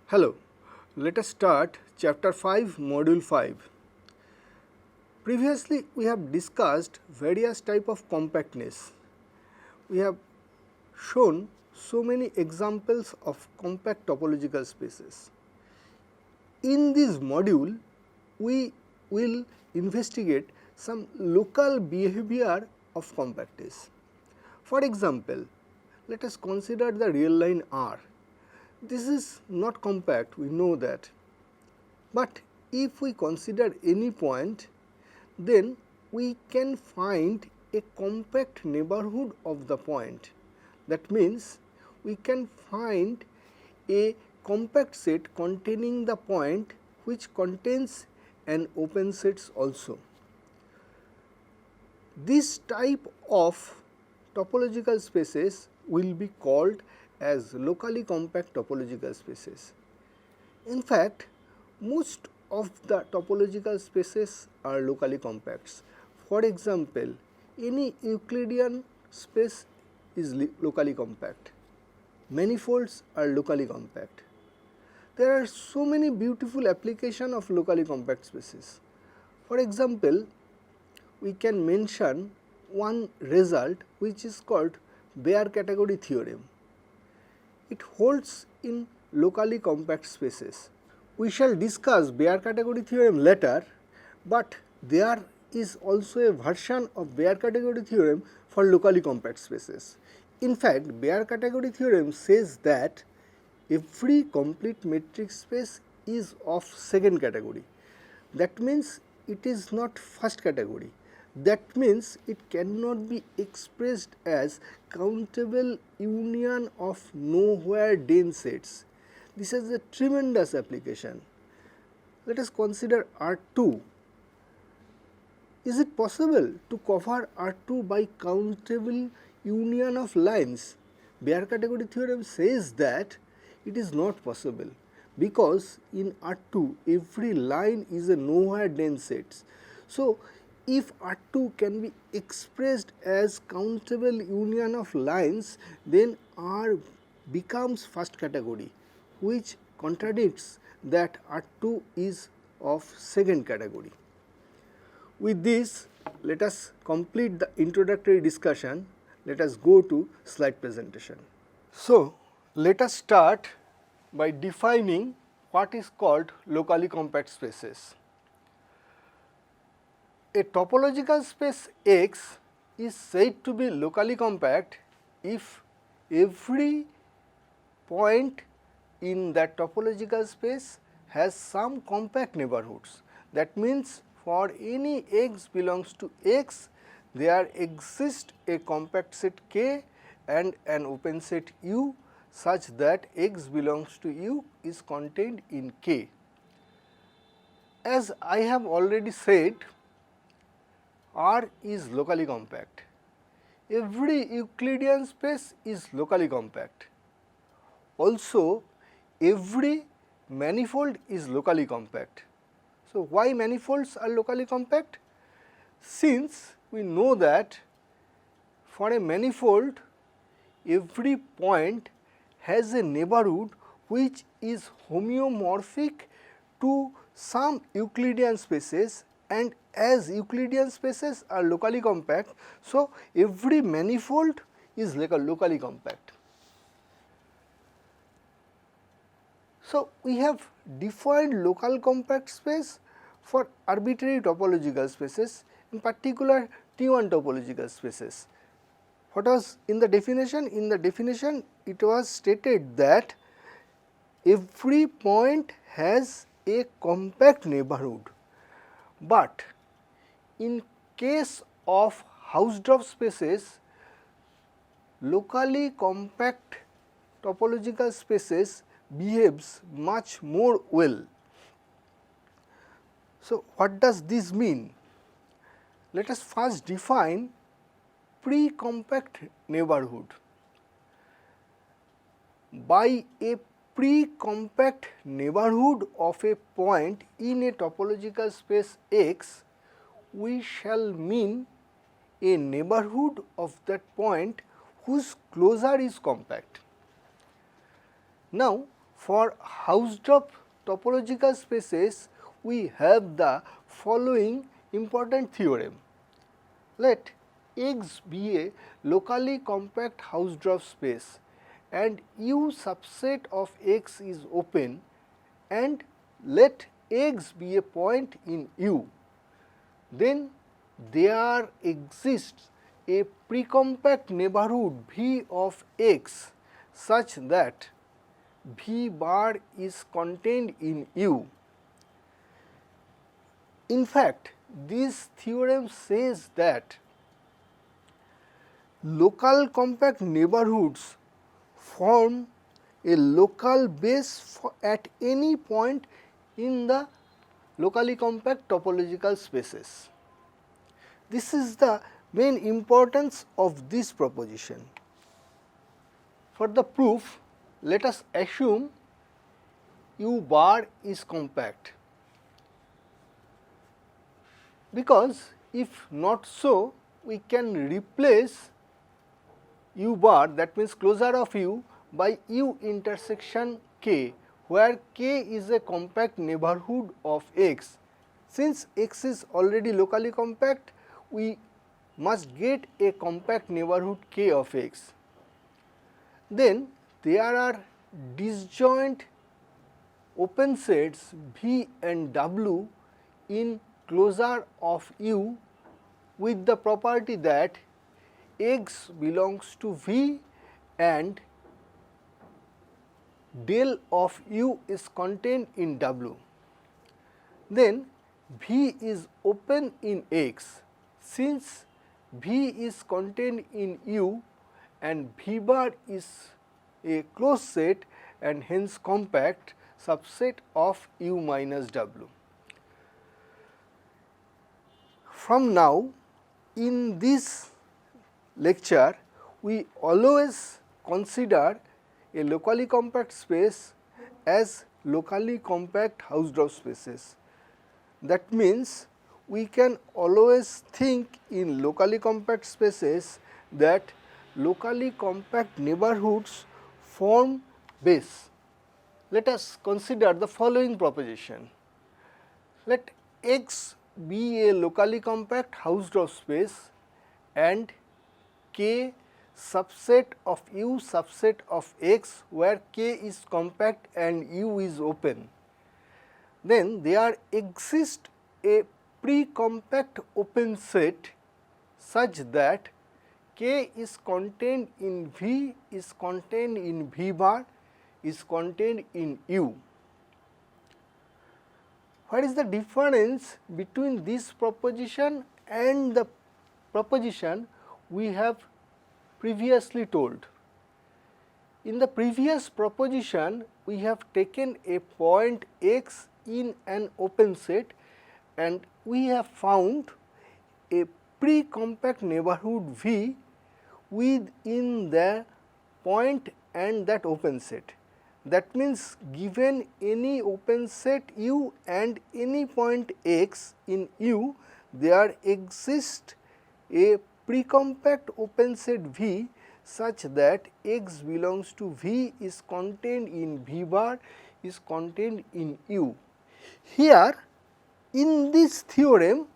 Hello, let us start chapter 5 module 5. Previously we have discussed various type of compactness. We have shown so many examples of compact topological spaces. In this module we will investigate some local behavior of compactness. For example, let us consider the real line R. This is not compact, we know that, but if we consider any point, then we can find a compact neighborhood of the point. That means we can find a compact set containing the point which contains an open sets also. This type of topological spaces will be called as locally compact topological spaces. In fact, most of the topological spaces are locally compact. For example, any Euclidean space is locally compact. Manifolds are locally compact. There are so many beautiful applications of locally compact spaces. For example, we can mention one result which is called bare category theorem. It holds in locally compact spaces. We shall discuss bare category theorem later, but there is also a version of bare category theorem for locally compact spaces. In fact, bare category theorem says that every complete metric space is of second category. That means it is not first category. That means it cannot be expressed as countable union of nowhere dense sets. This is a tremendous application. Let us consider R2. Is it possible to cover R2 by countable union of lines? Bare category theorem says that it is not possible, because in R2 every line is a nowhere dense set. So, if R2 can be expressed as countable union of lines, then R becomes first category, which contradicts that R2 is of second category. With this, let us complete the introductory discussion. Let us go to slide presentation. So, let us start by defining what is called locally compact spaces. A topological space X is said to be locally compact if every point in that topological space has some compact neighborhoods. That means for any x belongs to X, there exists a compact set K and an open set U such that x belongs to U is contained in K. As I have already said, R is locally compact. Every Euclidean space is locally compact. Also, every manifold is locally compact. So, why manifolds are locally compact? Since we know that for a manifold, every point has a neighborhood which is homeomorphic to some Euclidean spaces, and as Euclidean spaces are locally compact, so every manifold is locally compact. So, we have defined local compact space for arbitrary topological spaces, in particular T1 topological spaces. What was in the definition? In the definition it was stated that every point has a compact neighborhood, but in case of Hausdorff spaces, locally compact topological spaces behaves much more well. So, what does this mean? Let us first define pre-compact neighborhood. By a pre-compact neighborhood of a point in a topological space X, we shall mean a neighborhood of that point whose closure is compact. Now, For Hausdorff topological spaces, we have the following important theorem. Let X be a locally compact Hausdorff space and U subset of X is open, and let X be a point in U. Then there exists a precompact neighborhood V of X such that V bar is contained in U. In fact, this theorem says that local compact neighborhoods form a local base at any point in the locally compact topological spaces. This is the main importance of this proposition. For the proof, let us assume U bar is compact, because if not so, we can replace U bar, that means closure of U, by U intersection K, where K is a compact neighborhood of X. Since X is already locally compact, we must get a compact neighborhood K of X. Then there are disjoint open sets V and W in closure of U with the property that X belongs to V and del of U is contained in W. Then V is open in X. Since V is contained in U and V bar is a closed set and hence compact subset of U minus W. From now, in this lecture, we always consider a locally compact space as locally compact Hausdorff spaces. That means, we can always think in locally compact spaces that locally compact neighborhoods form base. Let us consider the following proposition. Let X be a locally compact Hausdorff space and K subset of U subset of X, where K is compact and U is open. Then there exists a pre-compact open set such that K is contained in V, is contained in V bar, is contained in U. What is the difference between this proposition and the proposition we have previously told? In the previous proposition, we have taken a point X in an open set and we have found a pre-compact neighborhood V within the point and that open set. That means, given any open set U and any point X in U, there exists a pre-compact open set V such that X belongs to V is contained in V bar, is contained in U. Here, in this theorem,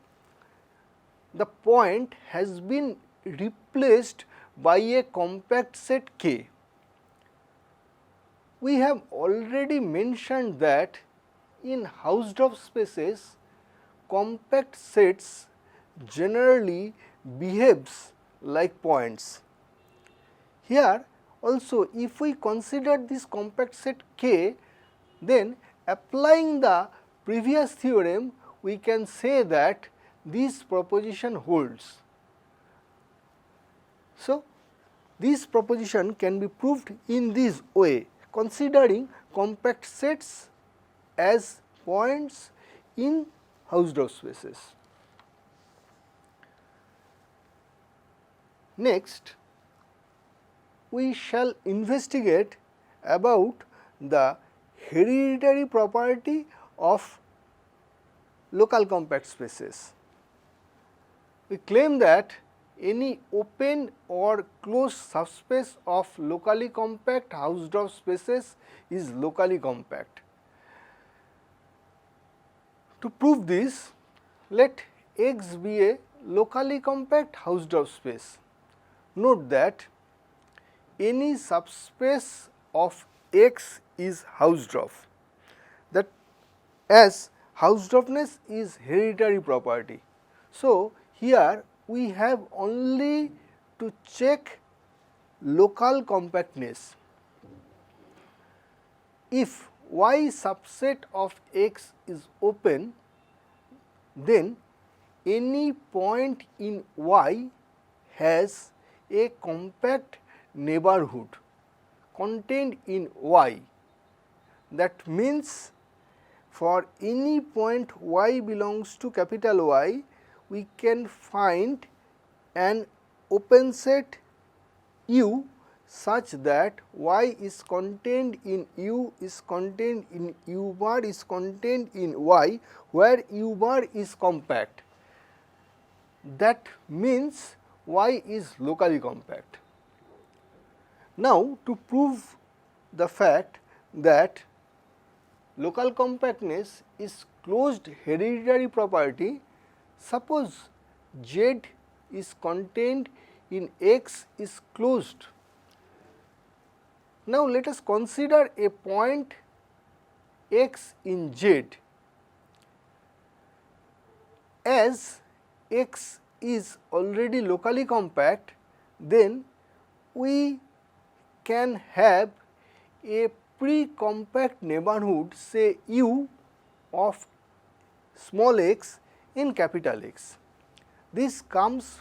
the point has been replaced by a compact set K. We have already mentioned that in Hausdorff spaces, compact sets generally behaves like points. Here also, if we consider this compact set K, then applying the previous theorem, we can say that this proposition holds. So, this proposition can be proved in this way, considering compact sets as points in Hausdorff spaces. Next, we shall investigate about the hereditary property of local compact spaces. We claim that any open or closed subspace of locally compact Hausdorff spaces is locally compact. To prove this, let X be a locally compact Hausdorff space. Note that any subspace of X is Hausdorff, that as Hausdorffness is hereditary property. So, here we have only to check local compactness. If Y subset of X is open, then any point in Y has a compact neighborhood contained in Y. That means for any point Y belongs to capital Y, we can find an open set U such that Y is contained in U is contained in U bar is contained in Y, where U bar is compact. That means Y is locally compact. Now, to prove the fact that local compactness is closed hereditary property, suppose Z is contained in X is closed. Now, let us consider a point X in Z. As X is already locally compact, then we can have a pre-compact neighborhood, say U of small x in capital X. This comes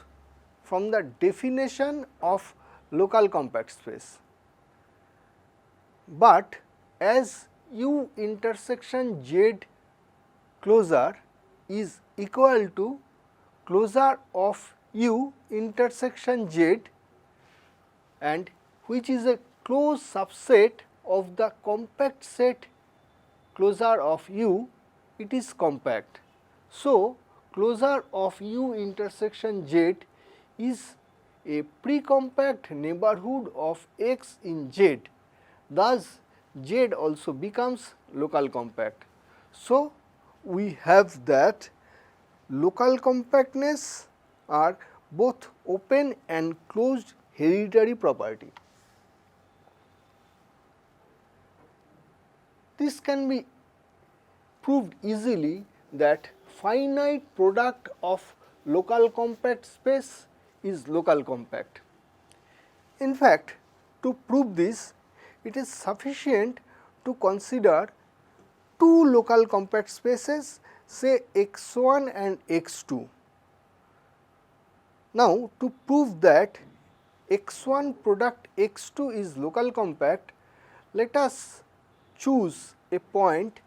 from the definition of local compact space. But as U intersection Z closure is equal to closure of U intersection Z, and which is a closed subset of the compact set closure of U, it is compact. So, closure of U intersection Z is a pre-compact neighborhood of X in Z. Thus, Z also becomes local compact. So, we have that local compactness are both open and closed hereditary property. This can be proved easily that finite product of local compact space is local compact. In fact, to prove this, it is sufficient to consider two local compact spaces, say x1 and x2. Now, to prove that x1 product x2 is local compact, let us choose a point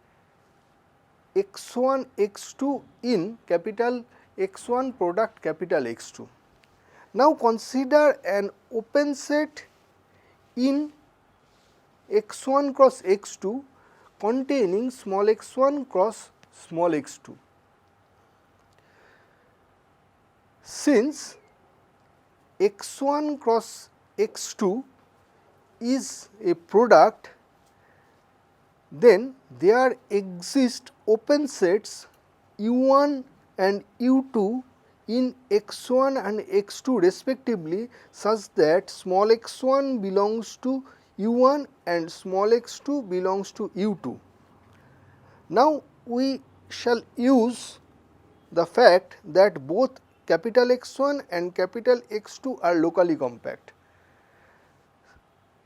x1 x2 in capital X1 product capital X2. Now, consider an open set in x1 cross x2 containing small x1 cross small x2. Since x1 cross x2 is a product, then there exist open sets u1 and u2 in x1 and x2 respectively, such that small x1 belongs to u1 and small x2 belongs to u2. Now, we shall use the fact that both capital X1 and capital X2 are locally compact.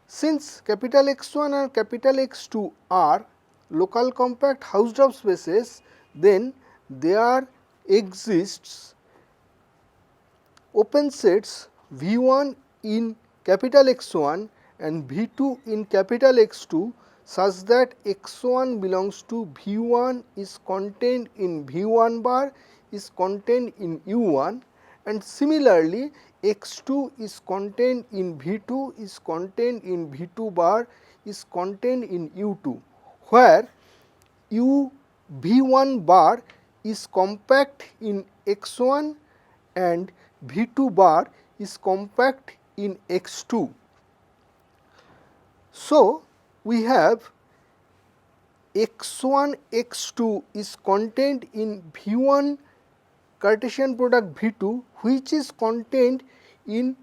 Since capital X1 and capital X2 are local compact Hausdorff spaces, then there exists open sets V1 in capital X1 and V2 in capital X2 such that X1 belongs to V1 is contained in V1 bar is contained in U1, and similarly X2 is contained in V2 is contained in V2 bar is contained in U2, where V1 bar is compact in X1 and V2 bar is compact in X2. So, we have X1 X2 is contained in V1 Cartesian product V2, which is contained in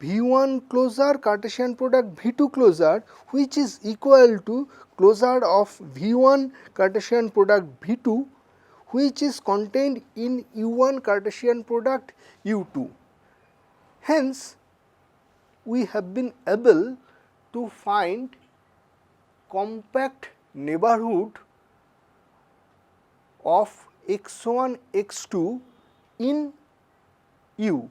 V1 closure Cartesian product V2 closure, which is equal to closure of V1 Cartesian product V2, which is contained in U1 Cartesian product U2. Hence, we have been able to find compact neighborhood of X1 X2 in U.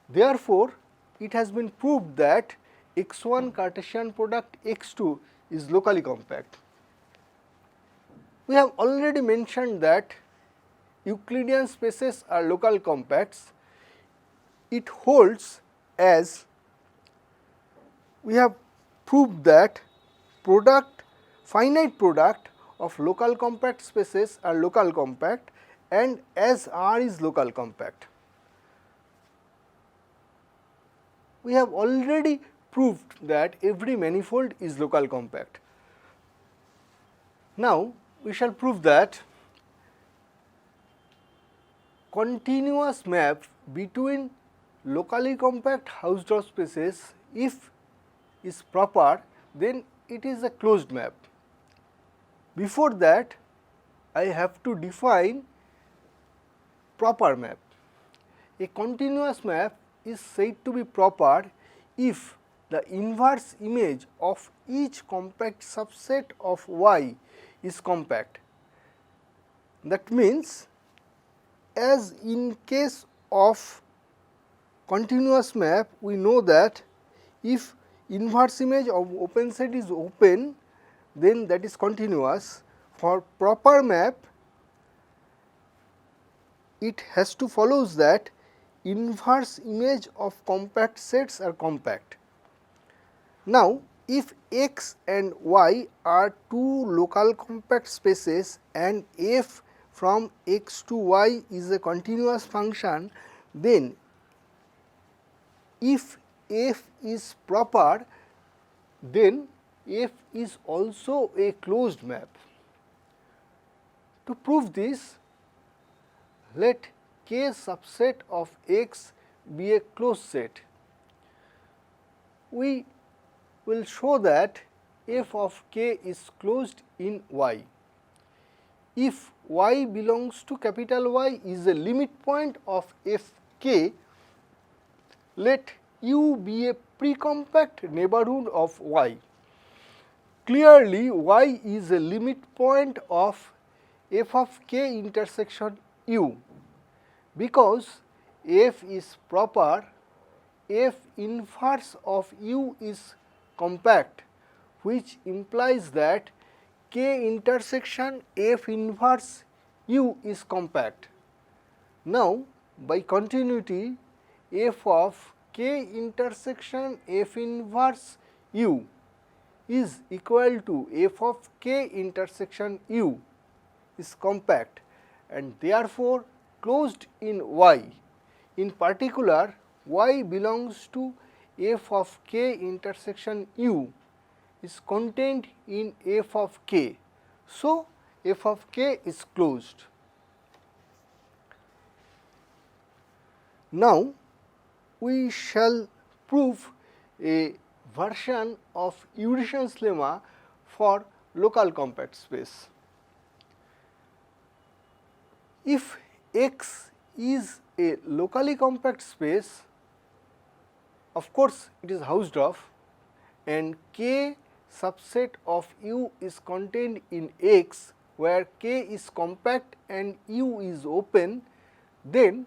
Therefore, it has been proved that X1 Cartesian product X2 is locally compact. We have already mentioned that Euclidean spaces are local compacts. It holds as we have proved that finite product of local compact spaces are local compact, and as R is local compact. We have already proved that every manifold is local compact. Now, we shall prove that continuous map between locally compact Hausdorff spaces, if is proper, then it is a closed map. Before that, I have to define proper map. A continuous map is said to be proper if the inverse image of each compact subset of Y is compact. That means, as in case of continuous map, we know that if inverse image of open set is open, then that is continuous. For proper map, it has to follows that inverse image of compact sets are compact. Now, if X and Y are two local compact spaces and f from X to Y is a continuous function, then if f is proper, then f is also a closed map. To prove this, let K subset of X be a closed set. We will show that f of K is closed in Y. If Y belongs to capital Y is a limit point of f K, let U be a precompact neighborhood of Y. Clearly, Y is a limit point of f of K intersection U. Because f is proper, f inverse of U is compact, which implies that K intersection f inverse U is compact. Now, by continuity, f of K intersection f inverse U is equal to f of K intersection U is compact, and therefore closed in Y. In particular, Y belongs to f of K intersection U is contained in f of K. So, f of K is closed. Now, we shall prove a version of Eurytion's lemma for local compact space. If X is a locally compact space, of course, it is Hausdorff, and K subset of U is contained in X, where K is compact and U is open, then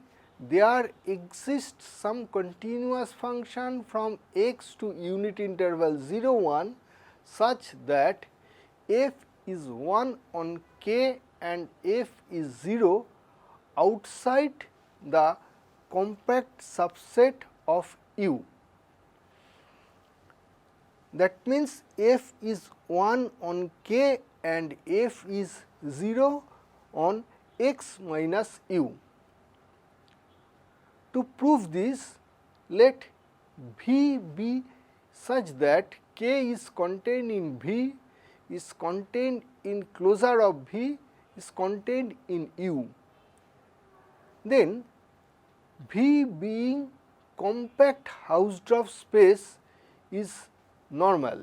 there exists some continuous function from X to unit interval 0 1 such that f is 1 on K and f is 0 outside the compact subset of U. That means, f is 1 on K and f is 0 on X minus U. To prove this, let V be such that K is contained in V, is contained in closure of V, is contained in U. Then V being compact Hausdorff space is normal.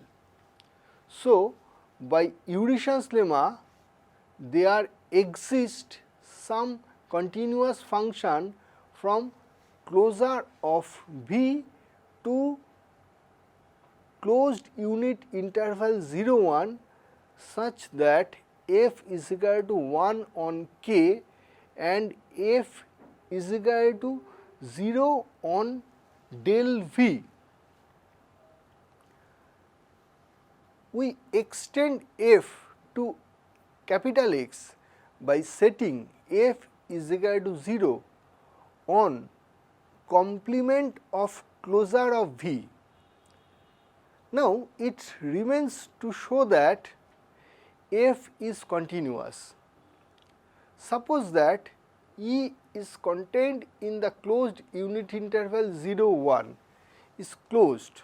So, by Eurytion's lemma, there exists some continuous function from closure of V to closed unit interval 0 1 such that f is equal to 1 on K and f is equal to 0 on del V. We extend f to capital X by setting f is equal to 0 on complement of closure of V. Now, it remains to show that f is continuous. Suppose that E is contained in the closed unit interval 0 1 is closed.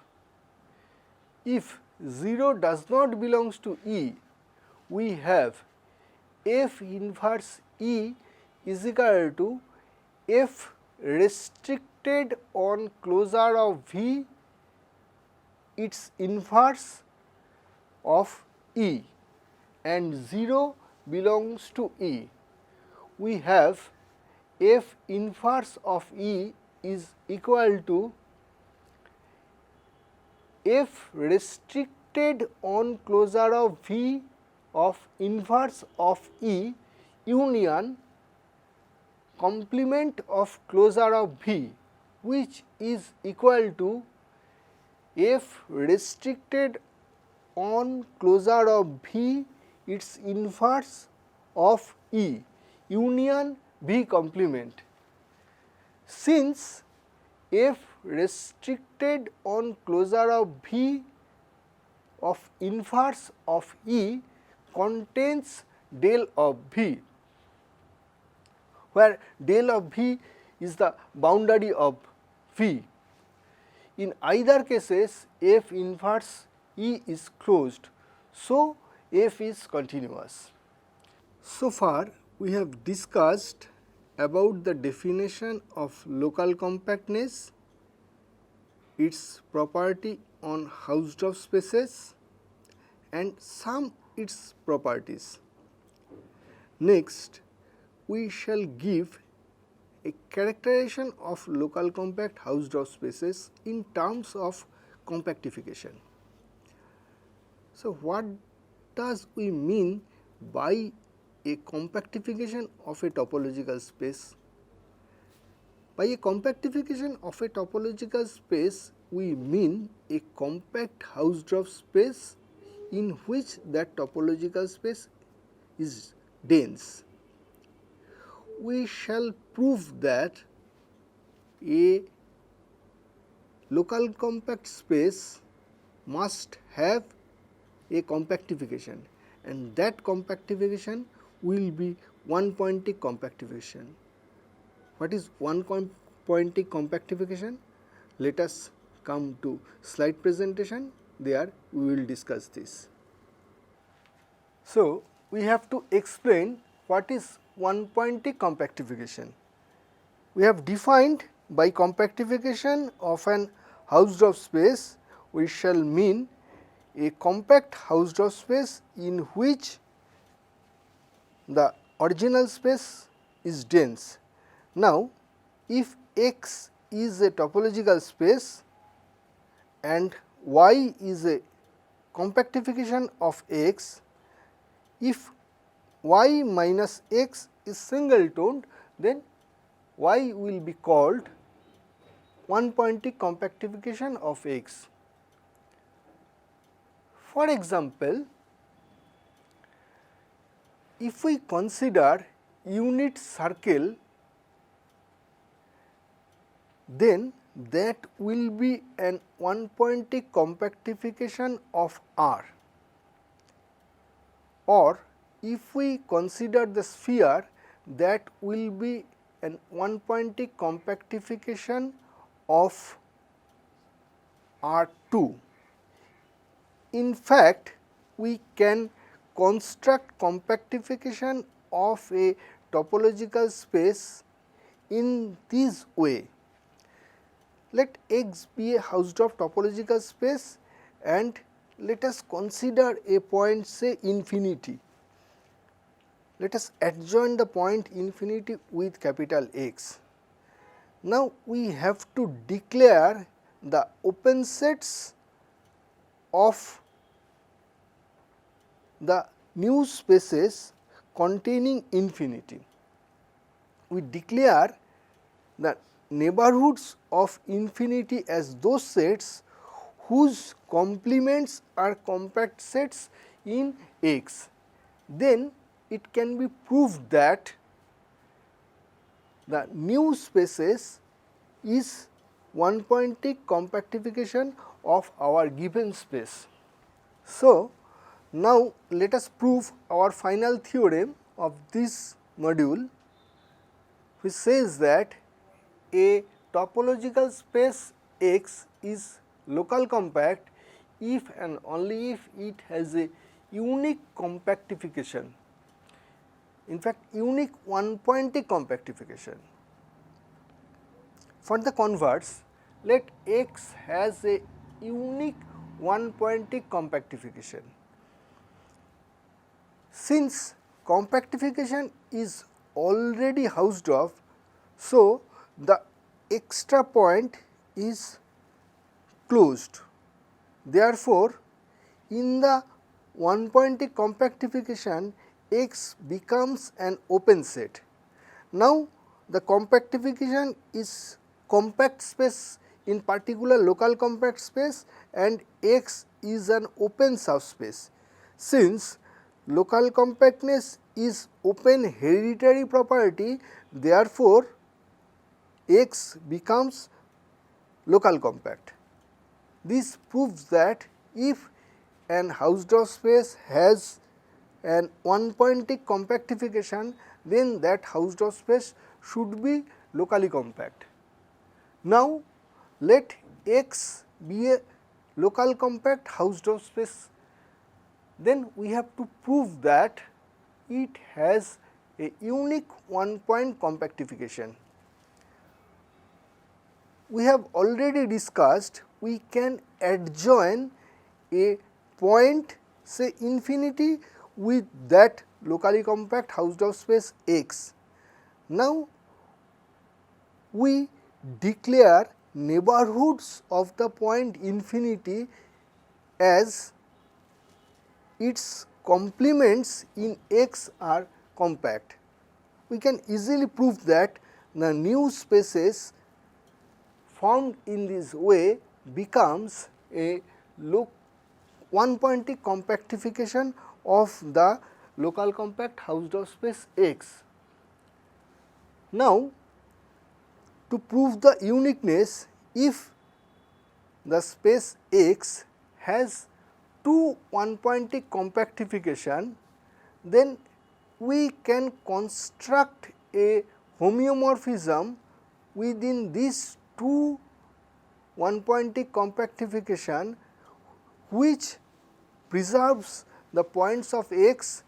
If 0 does not belongs to E, we have f inverse E is equal to f restricted on closure of V, its inverse of E, and 0 belongs to E. We have f inverse of E is equal to f restricted on closure of V of inverse of E union complement of closure of V, which is equal to f restricted on closure of V its inverse of E union V complement. Since f restricted on closure of V of inverse of E contains del of V, where del of V is the boundary of V. In either cases, f inverse E is closed, so f is continuous. So far, we have discussed about the definition of local compactness, its property on Hausdorff spaces, and some its properties. Next, we shall give a characterization of local compact Hausdorff spaces in terms of compactification. So, what does we mean by a compactification of a topological space? By a compactification of a topological space, we mean a compact Hausdorff space in which that topological space is dense. We shall prove that a local compact space must have a compactification, and that compactification will be one-pointic compactification. What is one-pointic compactification? Let us come to slide presentation, there we will discuss this. So, we have to explain what is one-pointic compactification. We have defined by compactification of an Hausdorff space, we shall mean a compact Hausdorff space in which the original space is dense. Now, if X is a topological space and Y is a compactification of X, if Y minus X is single-toned, then Y will be called one-pointic compactification of X. For example, if we consider unit circle, then that will be an one-pointic compactification of R. Or if we consider the sphere, that will be an one-pointic compactification of R2. In fact, we can construct compactification of a topological space in this way. Let X be a Hausdorff topological space and let us consider a point, say infinity. Let us adjoin the point infinity with capital X. Now, we have to declare the open sets of the new spaces containing infinity. We declare the neighborhoods of infinity as those sets whose complements are compact sets in X. Then it can be proved that the new spaces is one-pointic compactification of our given space. So, now let us prove our final theorem of this module, which says that a topological space X is local compact if and only if it has a unique compactification, in fact unique one-pointic compactification. For the converse, let X has a unique one-pointic compactification. Since compactification is already Hausdorff, so the extra point is closed. Therefore, in the one-pointic compactification, X becomes an open set. Now, the compactification is compact space, in particular local compact space, and X is an open subspace. Since local compactness is open hereditary property, therefore, X becomes local compact. This proves that if an Hausdorff space has an one-pointic compactification, then that Hausdorff space should be locally compact. Now, let X be a local compact Hausdorff space, then we have to prove that it has a unique one-point compactification. We have already discussed we can adjoin a point, say infinity, with that locally compact Hausdorff space X. Now, we declare neighborhoods of the point infinity as its complements in X are compact. We can easily prove that the new spaces formed in this way becomes a one-pointic compactification of the local compact Hausdorff space X. Now, to prove the uniqueness, if the space X has two one-pointic compactification, then we can construct a homeomorphism within these two one-pointic compactification, which preserves the points of X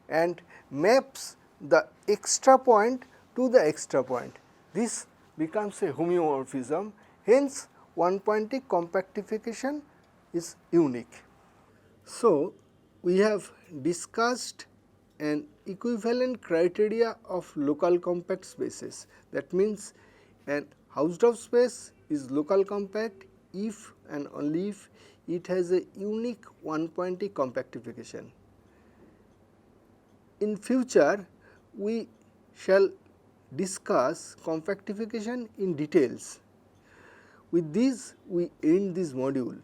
and maps the extra point to the extra point. This becomes a homeomorphism, hence one-pointic compactification is unique. So, we have discussed an equivalent criteria of local compact spaces. That means, an Hausdorff space is local compact if and only if it has a unique one-pointic compactification. In future, we shall discuss compactification in details. With this, we end this module.